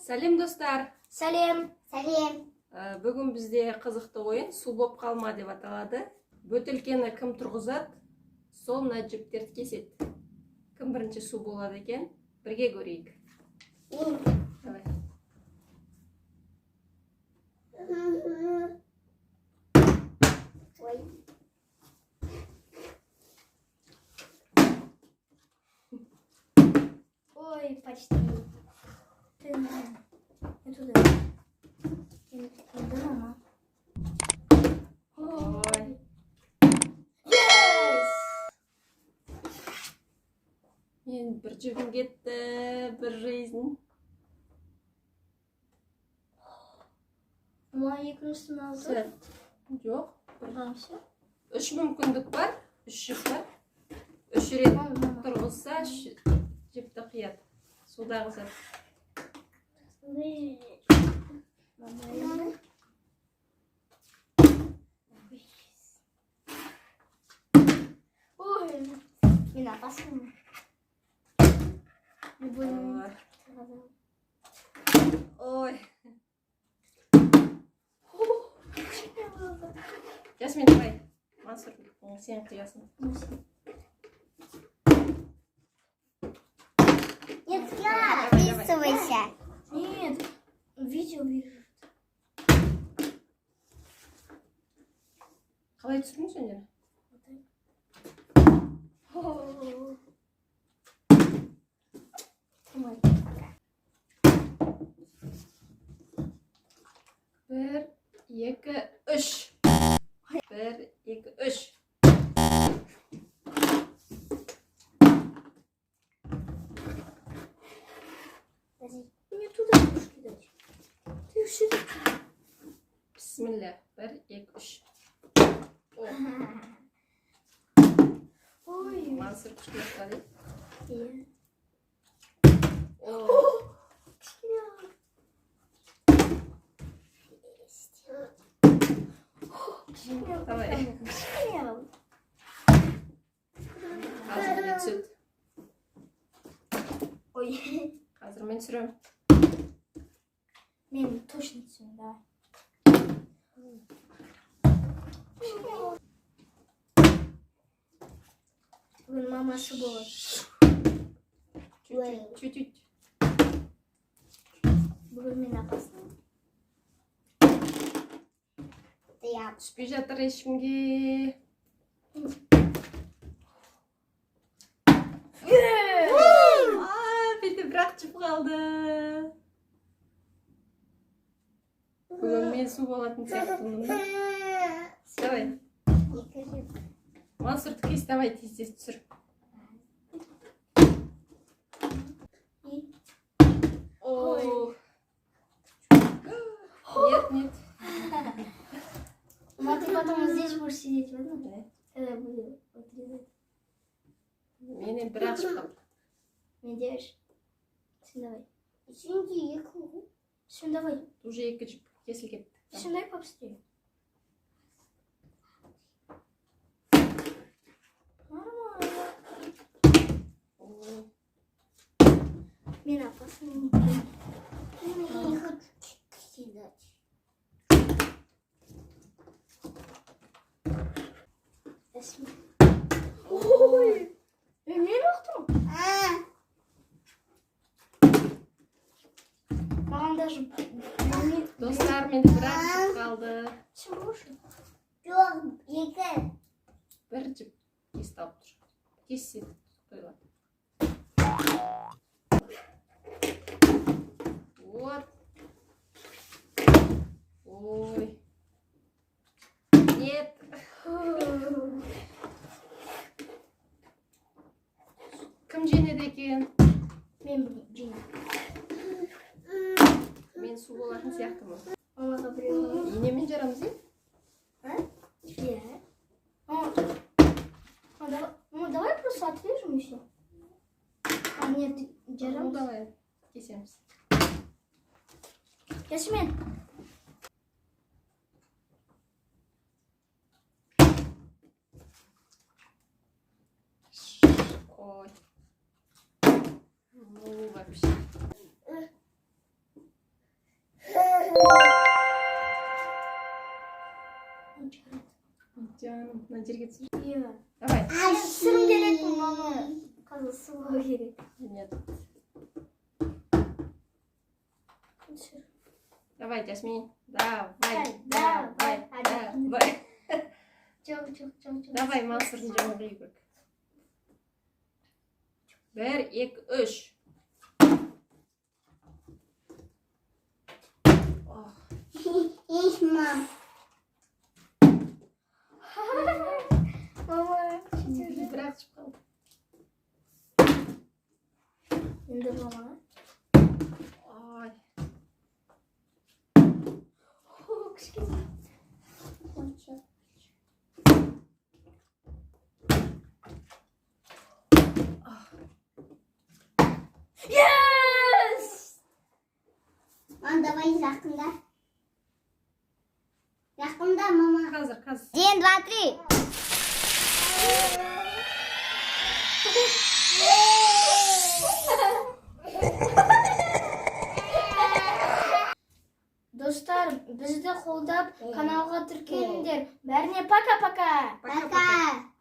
Сәлем достар. Сәлем. Бүгін бізде қызықты ойын су боп қалма деп аталады. Бөтелкені кім тұрғызады, сол мына жіптерді кеседі. Кім бірінші су болады екен? Бірге көрейік. Давай. Ой, почти. Туда. Мама. Ой. Yes! Мен бір жібім кетті, бір жизнь. Мама екіншісін алды. Жоқ. Все. 3 мүмкіндік бар, 3 жіп бар. 3 рет тұрғызса, жіпті қияды. Суда қызады. Ой, мен опасный. Ой. Жасмин, давай. Мансур, сен қиясың. Нет, я, подписывайся. Нет, видео вижу. Қалай түсірдің сендер? Bir, iki, üç. 1, 2, 3. Мне туда будешь кидать. Ты сюда. Bismillah. 1, 2, 3. Ой. Mansur küçük yaptı. Iya. Давай. Hazır bir süt. Ой. Hazır ben sürüyorum. Мен точно сюда. Бүгін мамасы болады. Чуть-чуть. Бүгін мен апасының. Түспей жатыр ешкімге. Беті бірақ жып қалды. Бүгін мен су болатын сияқтымын. Давай. Мансурды кес, давай тез түсір. Ой. Нет. Ну, ты потом здесь будешь сидеть, ладно? Да. Когда буду отрезать. Менен бірақ жып қалды. Мен девиш. Сен давай. Сен давай. Уже екі жіп кесілген. Сен дай побыстрее. Нормально. Мен опасный. Я не хочу кидать. Ой. Мен ұқтым. Маған даже... Достар, менде бірақ жіп қалды. Сен болшы? Жоқ, екі. Бір жіп кесті алып тұр. Кессе қойылады. Вот. Ой. Нет. Кім жеңеді екен? Мен жеңем. Мен су болатын сияқтымын. Мамаға біреу. Инемен жарамыз, е? Иә. Давай просто отрежем и все. А нет, Ну, жарамыз. давай, кесеміз. Ясмин. Ой. Ну, вообще. жаным, мына жерге түсір. Иә. Давай. Сырым келетін мама. Қазір суға керек. Нет. Түсір. Давай, Жасмин. Давай, Давай, давай, давай. Жоқ. Давай, Мансұрдың жолын қиып көрік. 1, 2, 3. İsmam. Мама, четвертый. Бірақ шығып қалды. Енді мама. Ой. Кішкене. Yes! Давай yakında. Yakında mama. Қазір. 1, 2, 3. Достар, бізді қолдап каналға тіркеліңдер. Бәріне пока-пока. Пока-пока. Пока.